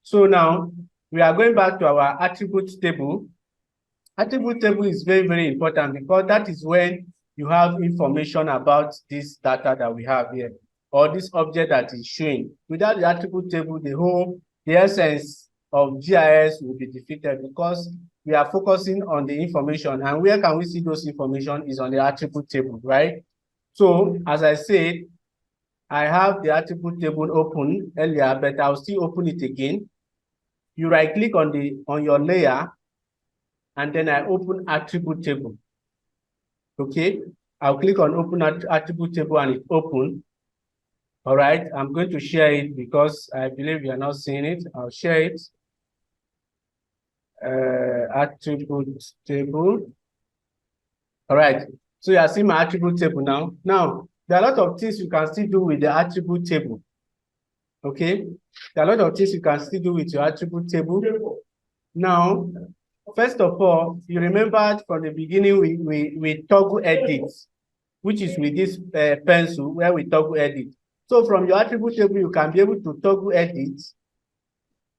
So now we are going back to our attribute table. Attribute table is very, very important because that is when you have information about this data that we have here, or this object that is showing. Without the attribute table, the essence of GIS will be defeated because we are focusing on the information. And where can we see those information is on the attribute table, right? So as I said, I have the attribute table open earlier, but I'll still open it again. You right click on your layer, and then I open attribute table. Okay, I'll click on open attribute table and it open. All right, I'm going to share it because I believe you are not seeing it. I'll share it. Attribute table. All right, so you are seeing my attribute table now. Now, there are a lot of things you can still do with the attribute table. Okay, there are a lot of things you can still do with your attribute table. Now, first of all, you remember from the beginning, we toggle edit, which is with this pencil where we toggle edit. So from your attribute table, you can be able to toggle edit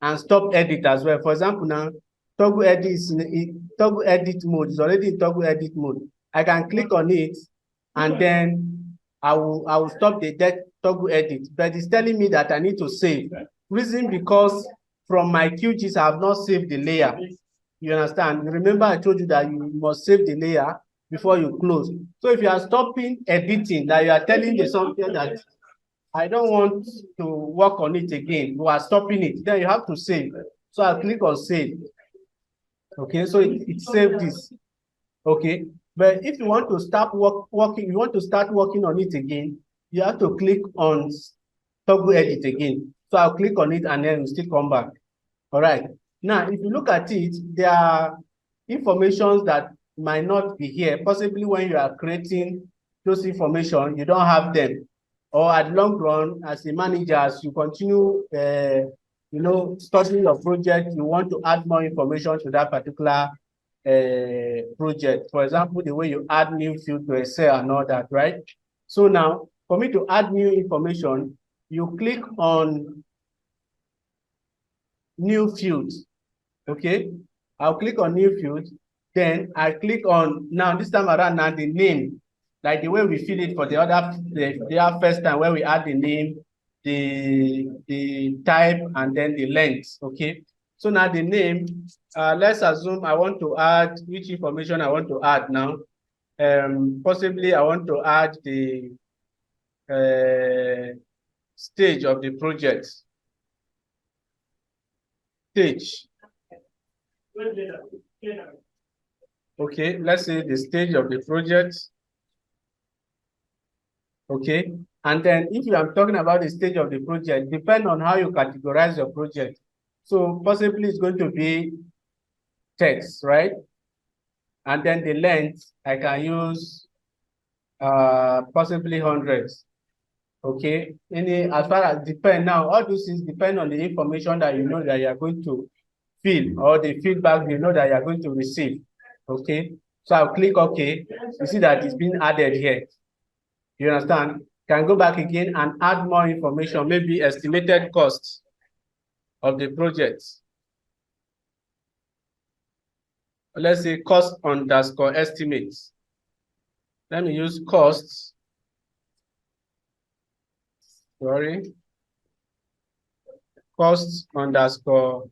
and stop edit as well. For example, now, toggle edit is toggle edit mode. It's already in toggle edit mode. I can click on it and then I will stop the toggle edit, but it's telling me that I need to save. Reason because from my QGIS, I have not saved the layer. You understand? Remember, I told you that you must save the layer before you close. So if you are stopping editing, that you are telling the software that I don't want to work on it again, you are stopping it, then you have to save. So I'll click on save. Okay, so it saved this. Okay, but if you want to start working, you want to start working on it again, you have to click on toggle edit again. So I'll click on it and then we'll still come back. All right. Now, if you look at it, there are informations that might not be here. Possibly when you are creating those information, you don't have them. Or at long run, as a manager, as you continue, studying your project, you want to add more information to that particular project. For example, the way you add new field to Excel and all that, right? So now, for me to add new information, you click on new field. Okay, I'll click on new field. Then I click on, now this time around, now the name, like the way we fill it for the first time where we add the name, the type, and then the length. Okay, so now the name, let's assume I want to add which information I want to add now. Possibly I want to add the stage of the project. Stage. Okay, let's say the stage of the project. Okay, and then if you are talking about the stage of the project, depend on how you categorize your project. So possibly it's going to be text, right? And then the length, I can use possibly hundreds. Okay, as far as depend now, all those things depend on the information that you know that you are going to fill, or the feedback you know that you are going to receive. Okay, so I'll click OK. You see that it's been added here. You understand? Can go back again and add more information, maybe estimated cost of the project. Let's say cost underscore estimates. Let me use costs. Sorry. Cost underscore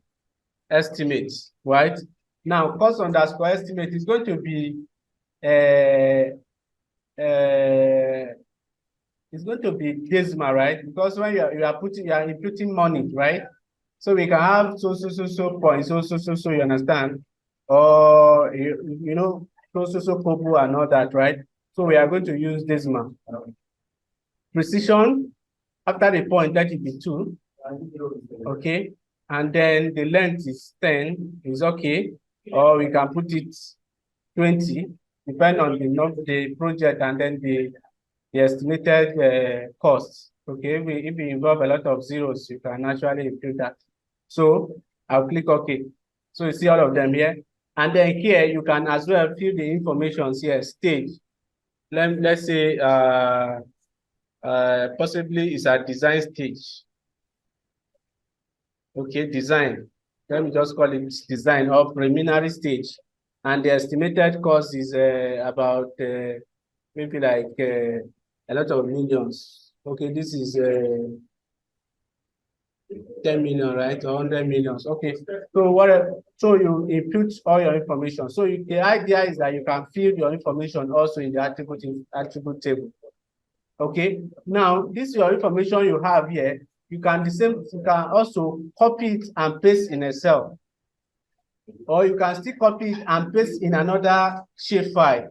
estimates, right? Now, cost underscore estimate is going to be it's going to be decimal, right? Because when you are inputting money, right? So we can have so point, so you understand? Or you know, so kobo and all that, right? So we are going to use decimal. Precision, after the point, let it be 2. Okay. And then the length is 10, is okay. Or we can put it 20, depending on the project and then the estimated costs. Okay, if we involve a lot of zeros, you can actually include that. So I'll click OK. So you see all of them here. And then here you can as well fill the information here, stage. Let's say possibly it's a design stage. Okay, design. Let me just call it design or preliminary stage. And the estimated cost is about maybe like a lot of millions. Okay, this is 10 million, right? Or 100 millions. Okay. So so you input all your information. So the idea is that you can fill your information also in the attribute table. Okay. Now, this your information you have here. You can also copy it and paste in Excel. Or you can still copy it and paste in another shapefile.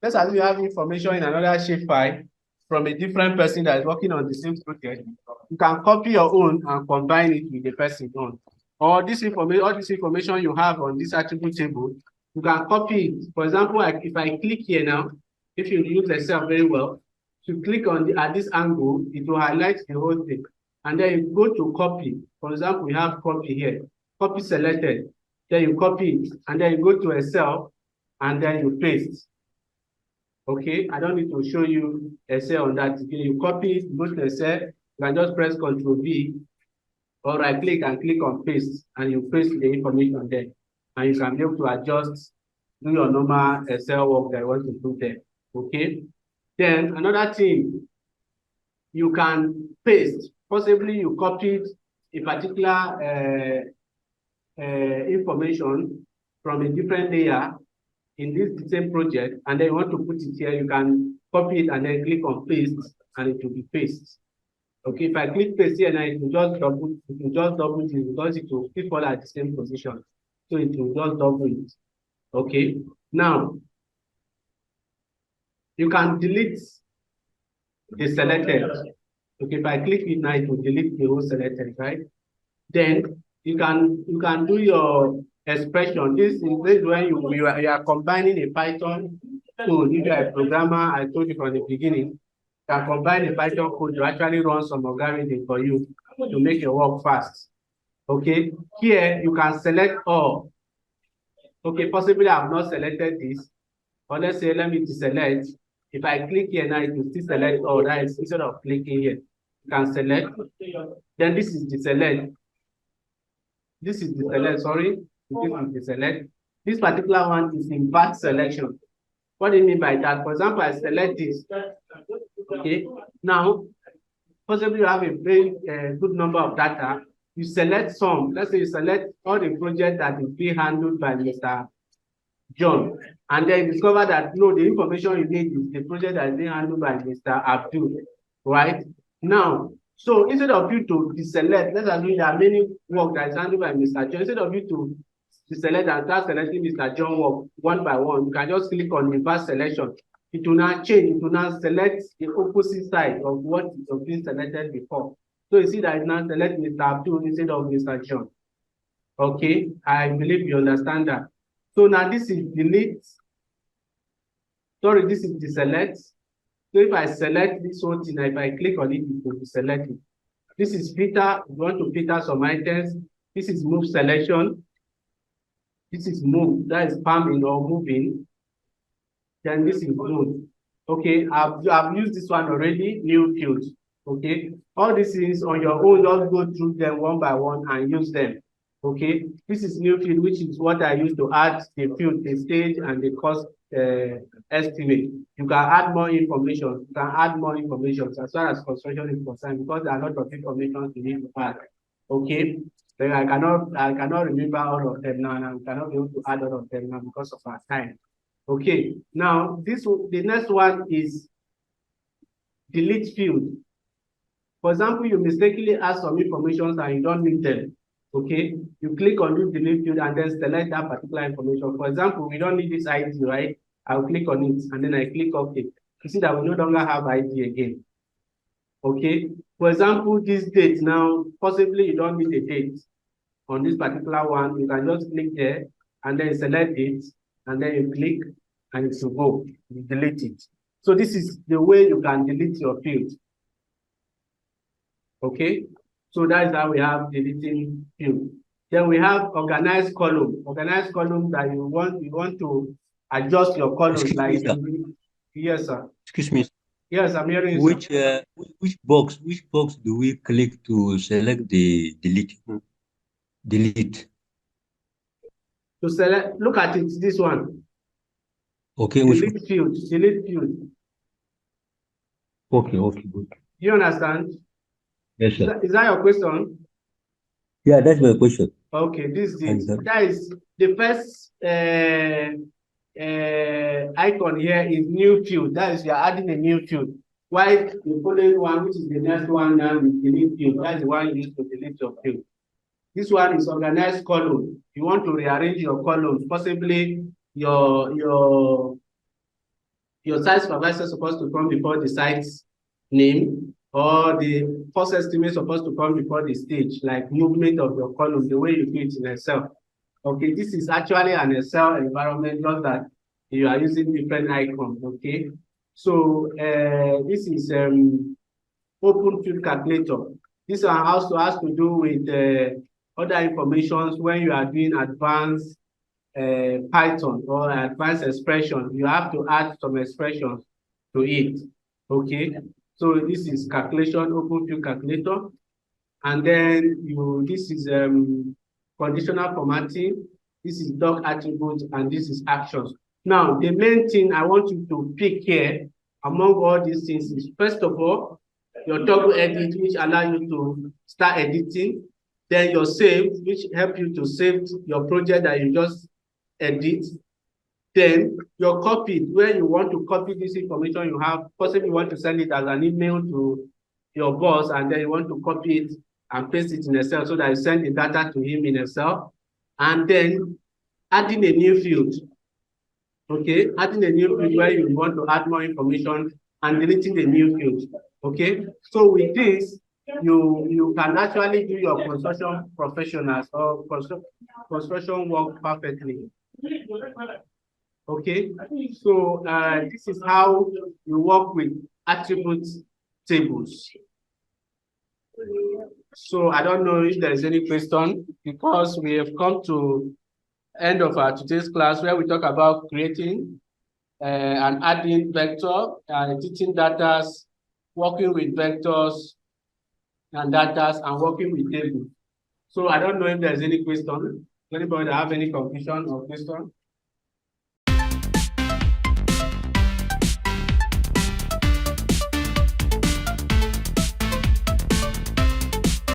Let's assume you have information in another shapefile from a different person that is working on the same project. You can copy your own and combine it with the person's own. Or all this information you have on this attribute table, you can copy it. For example, if I click here now, if you use Excel very well, to click on at this angle, it will highlight the whole thing. And then you go to copy. For example, we have copy here. Copy selected. Then you copy it. And then you go to Excel and then you paste. Okay, I don't need to show you Excel on that. You copy it, go to Excel, you can just press Ctrl V or right click and click on paste, and you paste the information there. And you can be able to adjust, do your normal Excel work that you want to do there. Okay. Then another thing, you can paste. Possibly you copied a particular information from a different layer in this same project, and then you want to put it here, you can copy it and then click on paste, and it will be paste. Okay, if I click paste here now, it will just double it because it will keep all at the same position. So it will just double it. Okay, now you can delete the selected. Okay, if I click it now, it will delete the whole selected, right? Then you can do your expression. This is when you are combining a Python code. If you are a programmer, I told you from the beginning, you can combine a Python code to actually run some algorithm for you to make your work fast. Okay, here you can select all. Okay, possibly I have not selected this, or let's say let me deselect. If I click here now, it will still select all. That is, instead of clicking here, you can select. Then this is deselect. This is the select, sorry. This is the select. This particular one is invert selection. What do you mean by that? For example, I select this. Okay. Now, possibly you have a very good number of data. You select some. Let's say you select all the projects that is being handled by Mr. John. And then you discover that no, the information you need is the project that is being handled by Mr. Abdul. Right? Now, so instead of you to deselect, let's assume there are many work that is handled by Mr. John. Instead of you to deselect and start selecting Mr. John work one by one, you can just click on inverse selection. It will now change. It will now select the opposite side of what is being selected before. So you see that it now select Mr. Abdul instead of Mr. John. Okay, I believe you understand that. So now this is delete. Sorry, this is deselect. So if I select this whole thing, if I click on it, it will be selected. This is filter. You want to filter some items. This is move selection. This is move. That is palming or moving. Then this is move. Okay, I've used this one already. New field. Okay, all these things on your own, just go through them one by one and use them. Okay, this is new field, which is what I use to add the field, the stage, and the cost estimate. You can add more information. You can add more information as far as construction is concerned, because there are a lot of information you need to add. Okay, so I cannot remember all of them now, and I cannot be able to add all of them now because of our time. Okay, now the next one is delete field. For example, you mistakenly add some information and you don't need them. Okay, you click on this delete field and then select that particular information. For example, we don't need this ID, right? I'll click on it and then I click OK. You see that we no longer have ID again. Okay, for example, this date now, possibly you don't need a date on this particular one. You can just click there and then select it and then you click and it will go. You delete it. So this is the way you can delete your field. Okay, so that's how we have deleting field. Then we have organized column. Organized column that you want to adjust your columns. Excuse like me, yes, sir. Excuse me. Yes, I'm hearing you. Which box do we click to select the delete? Delete. To select, look at it, this one. Okay, which one? Delete field, delete field. Okay, good. You understand? Yes, sir. Is that your question? Yeah, that's my question. Okay, this is And it. That is the first icon here is new field. That is, you are adding a new field. While the following one, which is the next one now, is delete field. That is the one you use to delete your field. This one is organized column. You want to rearrange your columns, possibly your site supervisor is supposed to come before the site's name, or the first estimate is supposed to come before the stage, like movement of your column, the way you do it in Excel. Okay, this is actually an Excel environment, just that you are using different icons. Okay, so this is open field calculator. This one also has to do with other informations when you are doing advanced Python or advanced expression. You have to add some expressions to it. Okay, so this is calculation, open field calculator. And then this is conditional formatting. This is doc attributes, and this is actions. Now, the main thing I want you to pick here among all these things is, first of all, your toggle edit, which allow you to start editing. Then your save, which help you to save your project that you just edit. Then your copy, where you want to copy this information you have, possibly you want to send it as an email to your boss, and then you want to copy it and paste it in Excel so that you send the data to him in Excel. And then adding a new field. Okay, adding a new field where you want to add more information and deleting the new field. Okay, so with this, you can actually do your construction professionals or construction work perfectly. Okay, so this is how you work with attribute tables. So I don't know if there is any question, because we have come to end of our today's class, where we talk about creating and adding vector, editing data, working with vectors and data, and working with tables. So I don't know if there's any question. Anybody have any confusion or question?